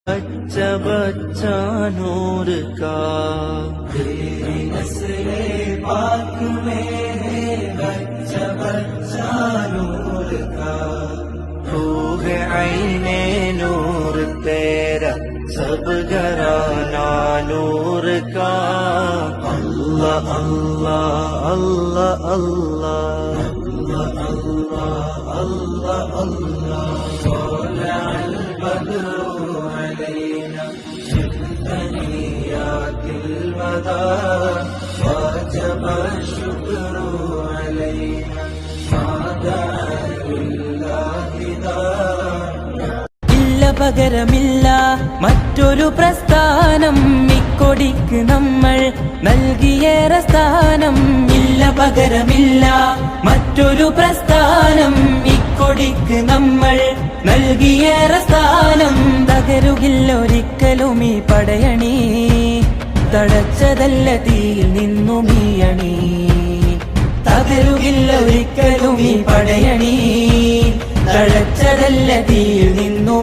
बच्चा बच्चा नूर का तेरी नस्ले पाक में है बच्चा बच्चा नूर का तू है आईने नूर तेरा सब घराना नूर का अल्लाह अल्लाह अल्लाह अल्लाह अल्लाह अल्लाह अल्लाह علينا ثنيات الوداع وجب الشكر علينا ما دعا لله داع ഇല്ല പകരമില്ല മറ്റൊരു പ്രസ്ഥാനം ഇക്കൊടിക്ക് നമ്മൾ നൽകിയേറെ സ്ഥാനം ഇല്ല പകരമില്ല മറ്റൊരു പ്രസ്ഥാനം ഇക്കൊടിക്ക് നമ്മൾ നൽകിയേറെ സ്ഥാനം തകരുകില്ല ഒരിക്കലും ഈ പടയണി തടച്ചതല്ല തീയിൽ നിന്നും ഈ അണി തകരുകില്ല ഒരിക്കലും ഈ പടയണി തടച്ചതല്ല തീ